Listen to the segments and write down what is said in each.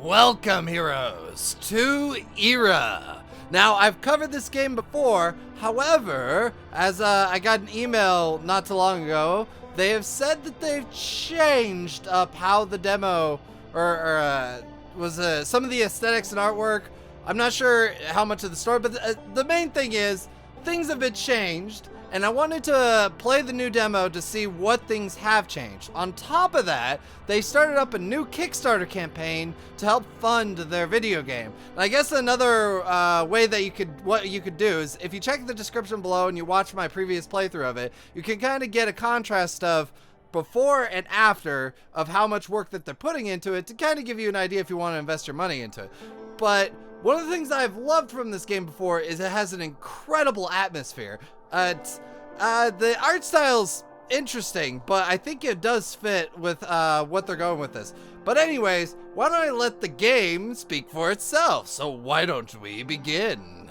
Welcome, heroes, to Era. Now, I've covered this game before. However, as I got an email not too long ago, they have said that they've changed up how the demo was some of the aesthetics and artwork. I'm not sure how much of the story, but the main thing is things have been changed, and I wanted to play the new demo to see what things have changed. On top of that, they started up a new Kickstarter campaign to help fund their video game. And I guess another way that what you could do is if you check the description below and you watch my previous playthrough of it, you can kind of get a contrast of before and after of how much work that they're putting into it to kind of give you an idea if you want to invest your money into it. But one of the things I've loved from this game before is it has an incredible atmosphere. The art style's interesting, but I think it does fit with what they're going with this. But anyways, why don't I let the game speak for itself? So why don't we begin?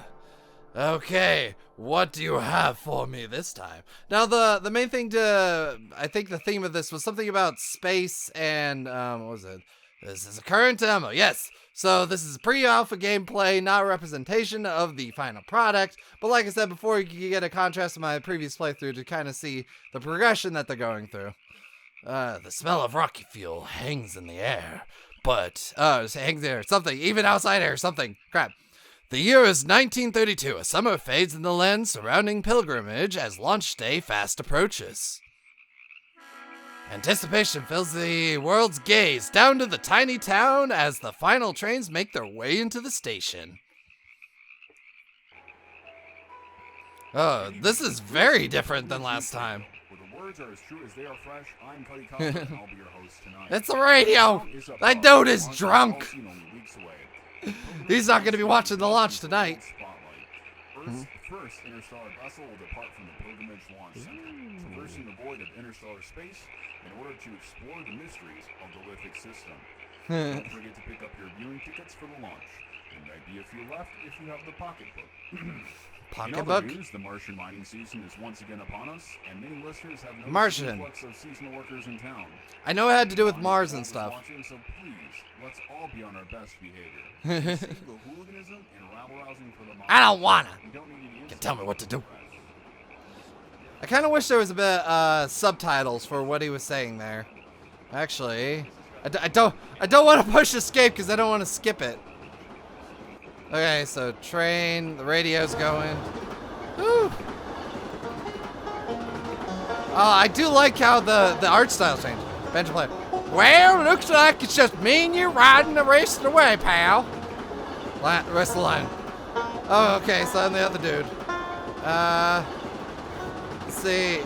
Okay, what do you have for me this time? Now the main thing I think the theme of this was something about space and what was it? This is a current demo, yes. So this is pre-alpha gameplay, not a representation of the final product. But like I said before, you can get a contrast to my previous playthrough to kind of see the progression that they're going through. The smell of rocket fuel hangs in the air. But, it hangs there, something, even outside air, something. Crap. The year is 1932. A summer fades in the land surrounding pilgrimage as launch day fast approaches. Anticipation fills the world's gaze down to the tiny town as the final trains make their way into the station. Oh, this is very different than last time. The words are as true as they are fresh. I'm Cuddy Copper, and I'll be your host tonight. It's the radio! That dude is drunk! He's not going to be watching the launch tonight. Earth's first interstellar vessel will depart from the pilgrimage launch center, traversing the void of interstellar space in order to explore the mysteries of the lithic system. Don't forget to pick up your viewing tickets for the launch. There might be a few left if you have the pocketbook. Pocketbook? In other news, the Martian mining season is once again upon us, and many listeners have noticed the influx of seasonal workers in town. I know it had to do with Mars and stuff. Watching, so please, let's all be on our best behavior. Save the hooliganism and rabble-rousing for the I don't wanna. You can tell me what to do. I kind of wish there was a bit subtitles for what he was saying there. Actually, I don't want to push escape because I don't want to skip it. Okay, so train, the radio's going. Woo. Oh, I do like how the art style changed. Bench player. Well, looks like it's just me and you riding the rest away, pal. Rest of the line. Oh, okay, so I'm the other dude. Let's see.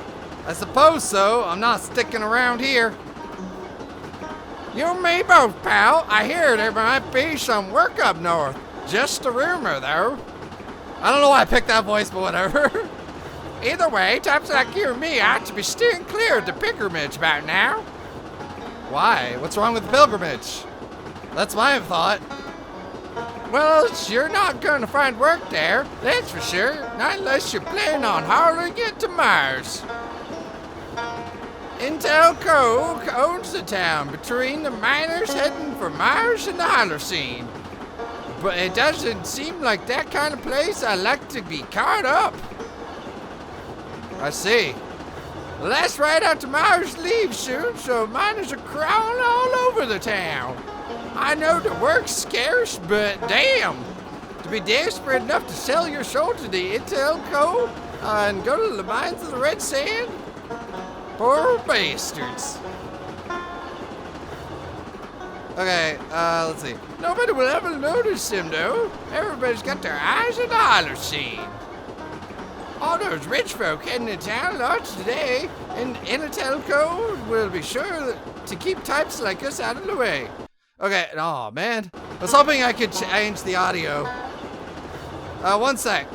I suppose so. I'm not sticking around here. You and me both, pal. I hear there might be some work up north. Just a rumor, though. I don't know why I picked that voice, but whatever. Either way, types like you and me ought to be steering clear of the pilgrimage about now. Why? What's wrong with the pilgrimage? That's my thought. Well, you're not going to find work there, that's for sure. Not unless you're planning on hauling it to Mars. Intel Co. owns the town between the miners heading for Mars and the Holocene. But it doesn't seem like that kind of place I like to be caught up. I see. The last ride out to Mars leaves soon, so miners are crawling all over the town. I know the work's scarce, but damn. To be desperate enough to sell your soul to the Intel Co. And go to the mines of the red sand? Poor bastards. Okay, let's see. Nobody will ever notice him, though. Everybody's got their eyes on the Holocene. All those rich folk heading to town lots today, and Intel Co. will be sure to keep types like us out of the way. Okay, oh man. I was hoping I could change the audio. One sec.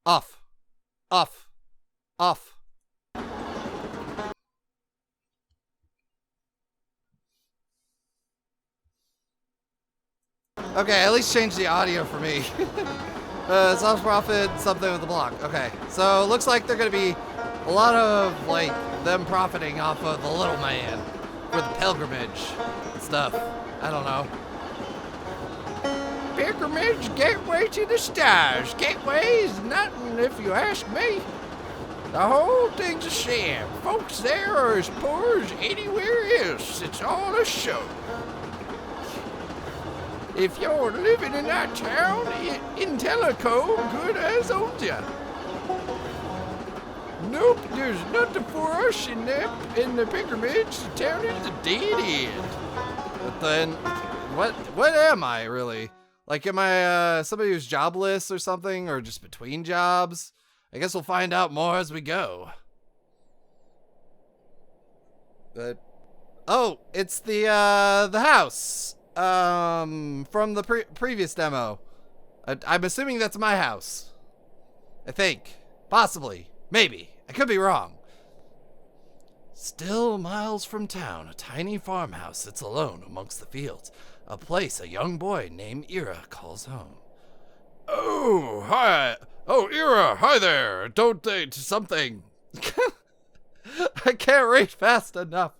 Off. Off. Off. Okay, at least change the audio for me. Soft profit, something with the block. Okay, so it looks like they're gonna be a lot of, like, them profiting off of the little man for the pilgrimage and stuff. I don't know. Pilgrimage, gateway to the stars. Gateway is nothing if you ask me. The whole thing's a sham. Folks there are as poor as anywhere else. It's all a show. If you're living in that town, Intellico good as owns ya. Nope, there's nothing for us in the pilgrimage. The town is a dead end. But then, what am I really? Like, am I somebody who's jobless or something, or just between jobs? I guess we'll find out more as we go. But oh, it's the house from the previous demo. I'm assuming that's my house. I think, possibly, maybe. I could be wrong. Still miles from town, a tiny farmhouse sits alone amongst the fields. A place a young boy named Ira calls home. Oh, hi. Oh, Ira, hi there. Don't they something? I can't read fast enough.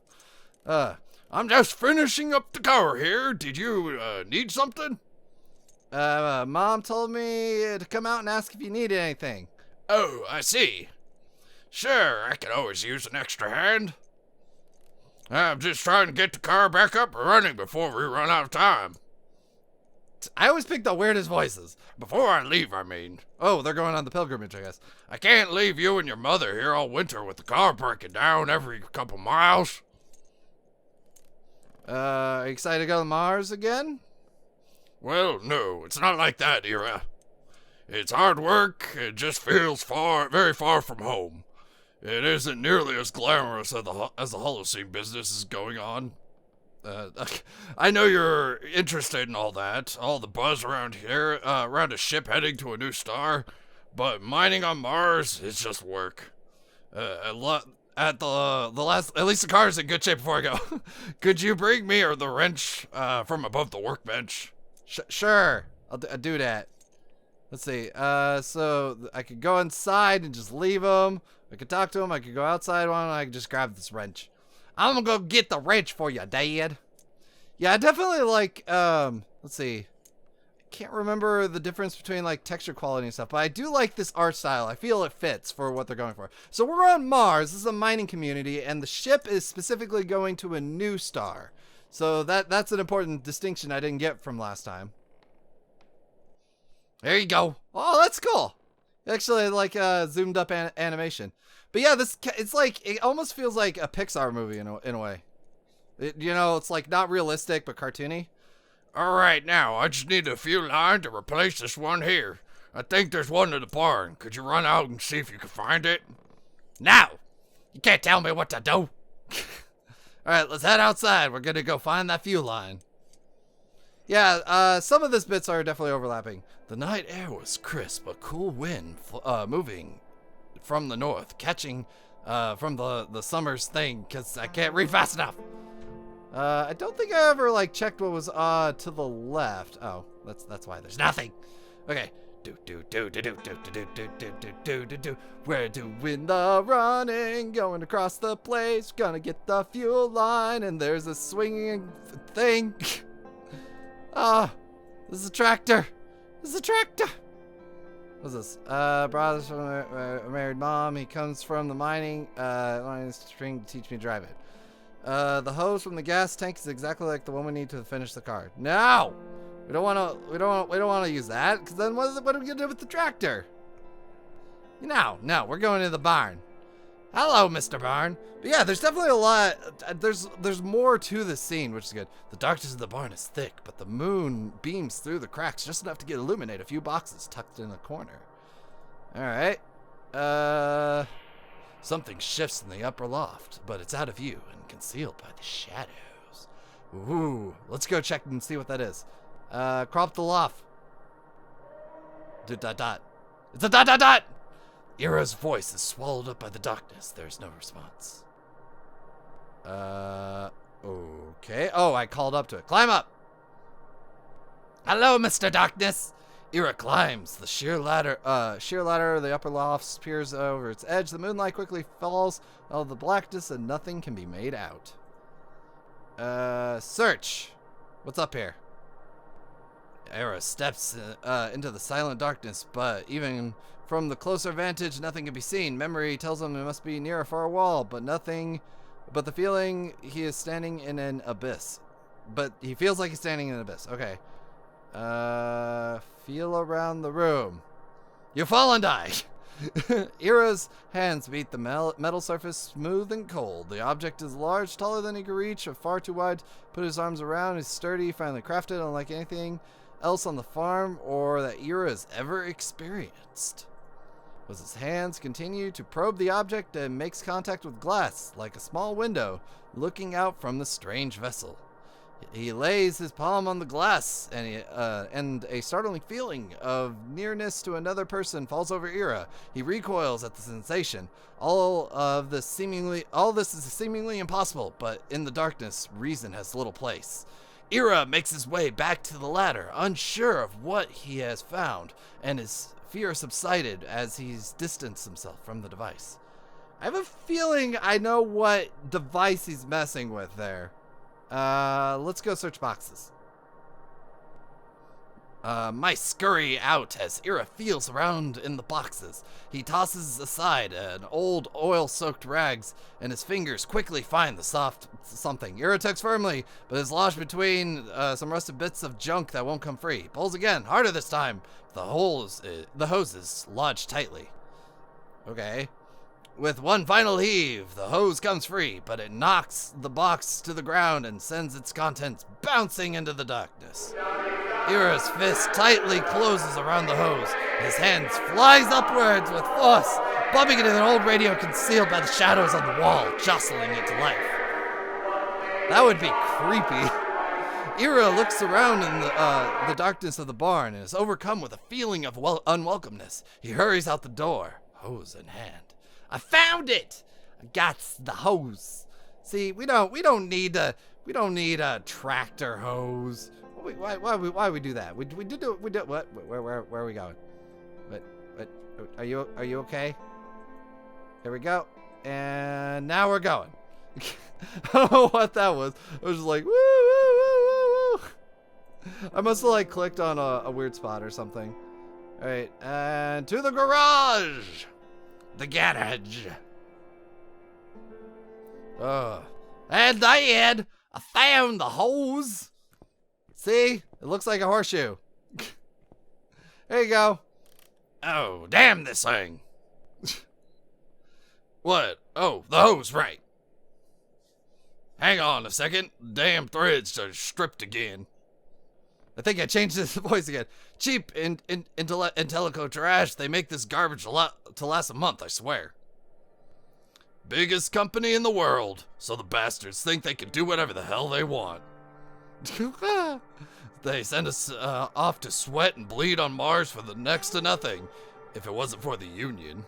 I'm just finishing up the car here. Did you need something? Mom told me to come out and ask if you needed anything. Oh, I see. Sure, I could always use an extra hand. I'm just trying to get the car back up and running before we run out of time. I always pick the weirdest voices. Before I leave, I mean. Oh, they're going on the pilgrimage, I guess. I can't leave you and your mother here all winter with the car breaking down every couple miles. Are you excited to go to Mars again? Well, no, it's not like that, Ira. It's hard work. It just feels very far from home. It isn't nearly as glamorous as the Holocene business is going on. I know you're interested in all that, all the buzz around here, around a ship heading to a new star, but mining on Mars is just work. At least the car's in good shape before I go. Could you bring me or the wrench from above the workbench? Sure, I'll do that. Let's see. So I could go inside and just leave him. I could talk to him. I could go outside one. I could just grab this wrench. I'm gonna go get the wrench for you, Dad. Yeah, I definitely like. Let's see. I can't remember the difference between like texture quality and stuff, but I do like this art style. I feel it fits for what they're going for. So we're on Mars. This is a mining community, and the ship is specifically going to a new star. So that's an important distinction I didn't get from last time. There you go. Oh, that's cool. Actually, like zoomed up animation. But yeah, it's like it almost feels like a Pixar movie in a way. It's like not realistic but cartoony. All right, now I just need a few lines to replace this one here. I think there's one in the barn. Could you run out and see if you can find it? Now, you can't tell me what to do. All right, let's head outside. We're gonna go find that fuel line. Yeah, some of these bits are definitely overlapping. The night air was crisp, a cool wind moving from the north, catching from the summer's thing, because I can't read fast enough. I don't think I ever like checked what was to the left. Oh, that's why there's nothing. Okay. We're doing the running, going across the place, gonna get the fuel line, and there's a swinging thing. This is a tractor. This is a tractor. What's this? Brothers from a married mom. He comes from the mining string to teach me to drive it. The hose from the gas tank is exactly like the one we need to finish the car. No, we don't want to use that, because then what are we gonna do with the tractor? No, we're going to the barn. Hello, Mr. Barn. But yeah, there's definitely a lot. There's more to this scene, which is good. The darkness of the barn is thick, but the moon beams through the cracks just enough to illuminate a few boxes tucked in a corner. All right. Something shifts in the upper loft, but it's out of view and concealed by the shadows. Ooh, let's go check and see what that is. Crawl up the loft. It's a dot. Ira's voice is swallowed up by the darkness. There's no response. Okay. Oh, I called up to it. Climb up. Hello, Mr. Darkness. Ira climbs the sheer ladder. The upper loft peers over its edge. The moonlight quickly falls out of the blackness, and nothing can be made out. Search. What's up here? Ira steps into the silent darkness, but even from the closer vantage, nothing can be seen. Memory tells him it must be near a far wall, but the feeling he is standing in an abyss. But he feels like he's standing in an abyss. Okay. Feel around the room. You fall and die. Ira's hands beat the metal surface smooth and cold. The object is large, taller than he could reach, or far too wide to put his arms around. It's sturdy, finely crafted, unlike anything else on the farm or that Ira has ever experienced. As his hands continue to probe the object and makes contact with glass, like a small window, looking out from the strange vessel. He lays his palm on the glass, and a startling feeling of nearness to another person falls over Ira. He recoils at the sensation. All this is seemingly impossible, but in the darkness, reason has little place. Ira makes his way back to the ladder, unsure of what he has found, and his fear subsided as he's distanced himself from the device. I have a feeling I know what device he's messing with there. Let's go search boxes. Mice scurry out as Ira feels around in the boxes. He tosses aside an old oil-soaked rags, and his fingers quickly find the soft something. Ira tugs firmly, but is lodged between some rusted bits of junk that won't come free. Pulls again, harder this time. The hose is lodged tightly. Okay. With one final heave, the hose comes free, but it knocks the box to the ground and sends its contents bouncing into the darkness. Ira's fist tightly closes around the hose. His hand flies upwards with force, bumping into an old radio concealed by the shadows on the wall, jostling it to life. That would be creepy. Ira looks around in the darkness of the barn and is overcome with a feeling of unwelcomeness. He hurries out the door, hose in hand. I found it! I got the hose. See, we don't need a tractor hose. Why we do that? We do what? Where are we going? What? Are you okay? Here we go. And now we're going. I don't know what that was. I was just like, woo, woo, woo, woo, woo. I must have like clicked on a weird spot or something. All right, and to the garage. The garage. And I found the hose. See? It looks like a horseshoe. There you go. Oh, damn this thing. What? Oh, the hose, right. Hang on a second. Damn threads are stripped again. I think I changed his voice again. Cheap Intellico trash. They make this garbage to last a month, I swear. Biggest company in the world, so the bastards think they can do whatever the hell they want. They send us off to sweat and bleed on Mars for the next to nothing, if it wasn't for the Union.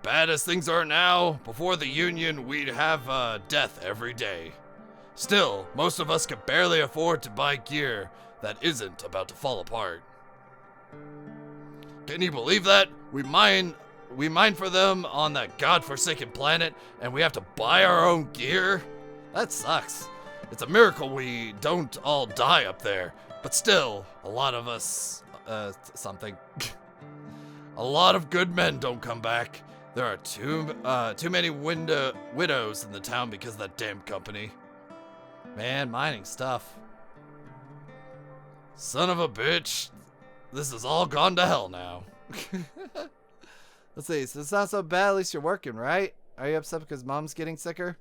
Bad as things are now, before the Union, we'd have death every day. Still, most of us can barely afford to buy gear that isn't about to fall apart. Can you believe that? We mine for them on that godforsaken planet, and we have to buy our own gear? That sucks. It's a miracle we don't all die up there, but still, a lot of us, something. A lot of good men don't come back. There are too many widows in the town because of that damn company. Man, mining stuff. Son of a bitch. This has all gone to hell now. Let's see, so it's not so bad, at least you're working, right? Are you upset because mom's getting sicker? ...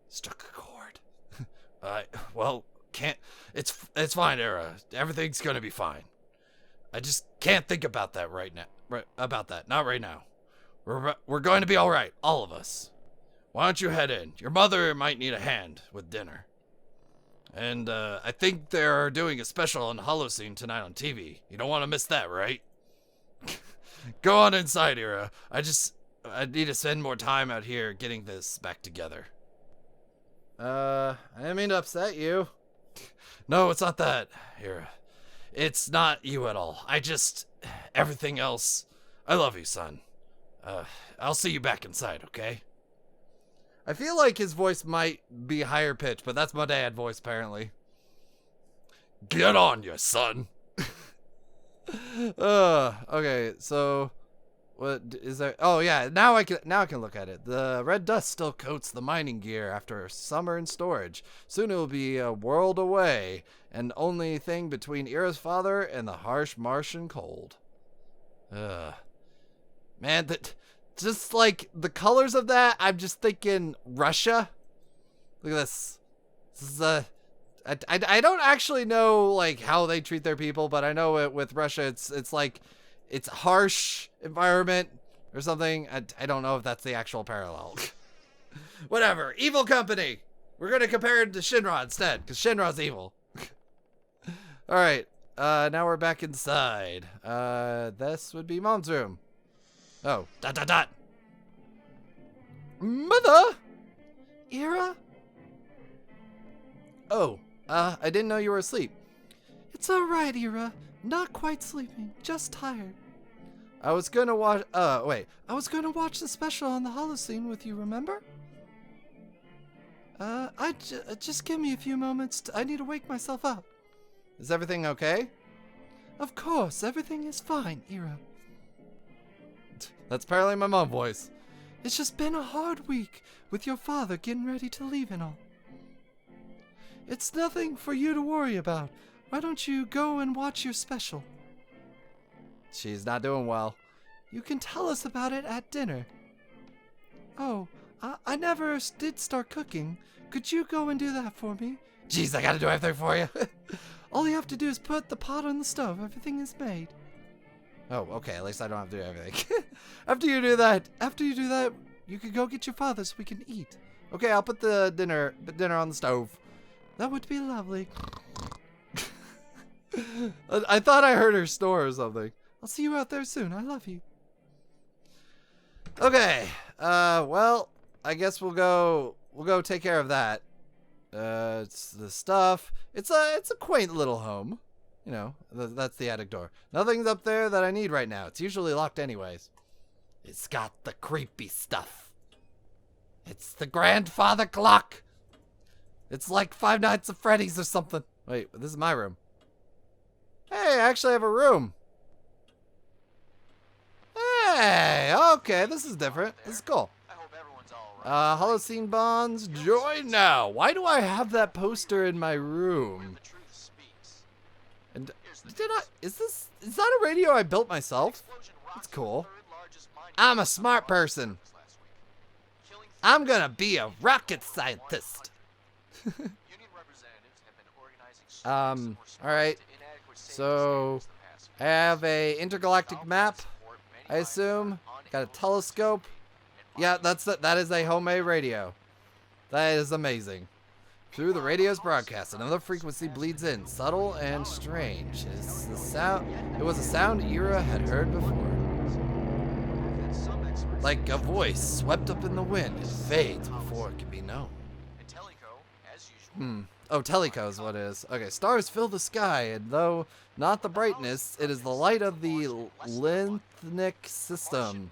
Struck a chord. Well, can't... It's fine, Ira. Everything's gonna be fine. I just can't think about that right now. Not right now. We're going to be alright, all of us. Why don't you head in? Your mother might need a hand with dinner. And, I think they're doing a special on Holocene tonight on TV. You don't want to miss that, right? Go on inside, Ira. I need to spend more time out here getting this back together. I didn't mean to upset you. No, it's not that. Here. It's not you at all. Everything else. I love you, son. I'll see you back inside, okay? I feel like his voice might be higher pitched, but that's my dad voice, apparently. Get on you, son. Okay, so what is there? Oh yeah, now I can look at it. The red dust still coats the mining gear after summer in storage. Soon it will be a world away, and only thing between Ira's father and the harsh Martian cold. Man, just like the colors of that, I'm just thinking Russia. Look at this. This is I don't actually know like how they treat their people, but I know it with Russia. It's like it's harsh environment or something. I don't know if that's the actual parallel. Whatever. Evil company. We're gonna compare it to Shinra instead, because Shinra's evil. All right. Now we're back inside. This would be Mom's room. Oh. ... Mother. Ira. Oh. I didn't know you were asleep. It's alright, Ira. Not quite sleeping, just tired. I was gonna watch, I was gonna watch the special on the Holocene with you, remember? Just give me a few moments. I need to wake myself up. Is everything okay? Of course, everything is fine, Ira. That's apparently my mom voice. It's just been a hard week with your father getting ready to leave and all. It's nothing for you to worry about. Why don't you go and watch your special? She's not doing well. You can tell us about it at dinner. Oh, I never did start cooking. Could you go and do that for me? Jeez, I gotta do everything for you. All you have to do is put the pot on the stove. Everything is made. Oh, okay. At least I don't have to do everything. After you do that, you can go get your father so we can eat. Okay, I'll put the dinner on the stove. That would be lovely. I thought I heard her snore or something. I'll see you out there soon. I love you. Okay. Well, I guess we'll go take care of that. It's the stuff. It's a quaint little home. You know, that's the attic door. Nothing's up there that I need right now. It's usually locked anyways. It's got the creepy stuff. It's the grandfather clock. It's like Five Nights at Freddy's or something. Wait, this is my room. Hey, I actually have a room. Hey, okay, this is different. This is cool. Holocene bonds, join now. Why do I have that poster in my room? And is that a radio I built myself? It's cool. I'm a smart person. I'm gonna be a rocket scientist. Alright. So, I have a intergalactic map, I assume. Got a telescope. Yeah, that is a homemade radio. That is amazing. Through the radio's broadcast, another frequency bleeds in, subtle and strange. It was a sound Ira had heard before. Like a voice swept up in the wind, it fades before it can be known. Oh, Teleco is what it is. Okay, stars fill the sky, and though not the brightness, it is the light of the Lithnic system.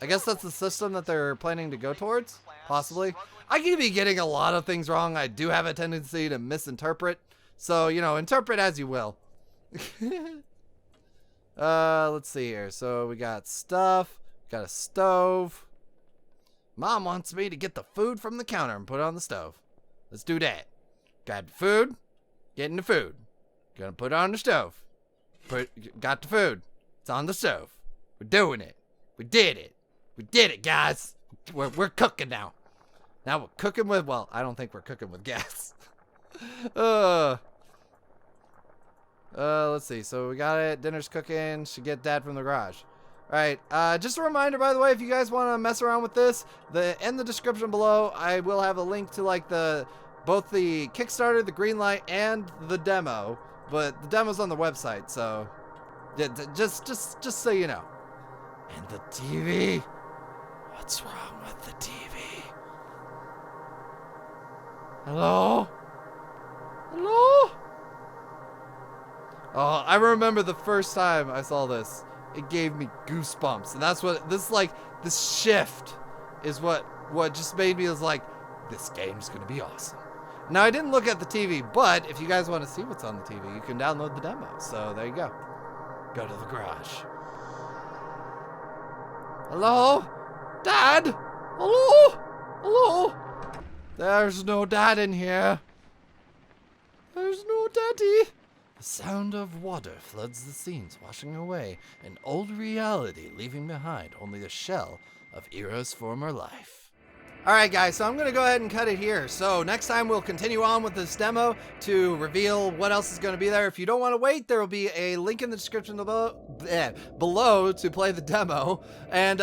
I guess that's the system that they're planning to go towards? Possibly. I could be getting a lot of things wrong. I do have a tendency to misinterpret. So, you know, interpret as you will. Let's see here. So, we got stuff. Got a stove. Mom wants me to get the food from the counter and put it on the stove. Let's do that. Grab the food. Getting the food. Gonna put it on the stove. Got the food. It's on the stove. We're doing it. We did it. We did it, guys. We're cooking now. Now we're cooking with, well, I don't think we're cooking with gas. Let's see. So we got it. Dinner's cooking. Should get Dad from the garage. All right. Just a reminder, by the way, if you guys want to mess around with this, in the description below, I will have a link to like both the Kickstarter, the Greenlight, and the demo. But the demo's on the website, so just so you know. And the TV. What's wrong with the TV? Hello? Hello? Oh, I remember the first time I saw this. It gave me goosebumps, and that's what this shift is what just made me was like, this game's gonna be awesome. Now I didn't look at the TV, but if you guys want to see what's on the TV, you can download the demo. So there you go. Go to the garage. Hello? Dad? Hello? Hello? There's no dad in here. There's no daddy. The sound of water floods the scenes, washing away an old reality, leaving behind only the shell of Ira's former life. Alright guys, so I'm going to go ahead and cut it here. So next time we'll continue on with this demo to reveal what else is going to be there. If you don't want to wait, there will be a link in the description below to play the demo. And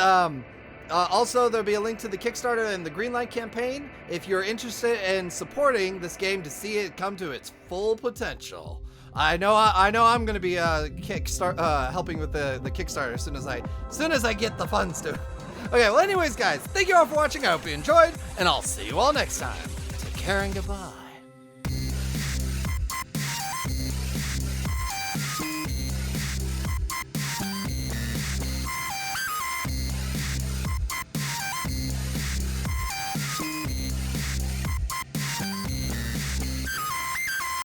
also, there'll be a link to the Kickstarter and the Greenlight campaign if you're interested in supporting this game to see it come to its full potential. I know I'm gonna be helping with the Kickstarter as soon as I get the funds to. Okay, well anyways guys, thank you all for watching. I hope you enjoyed, and I'll see you all next time. Take care and goodbye.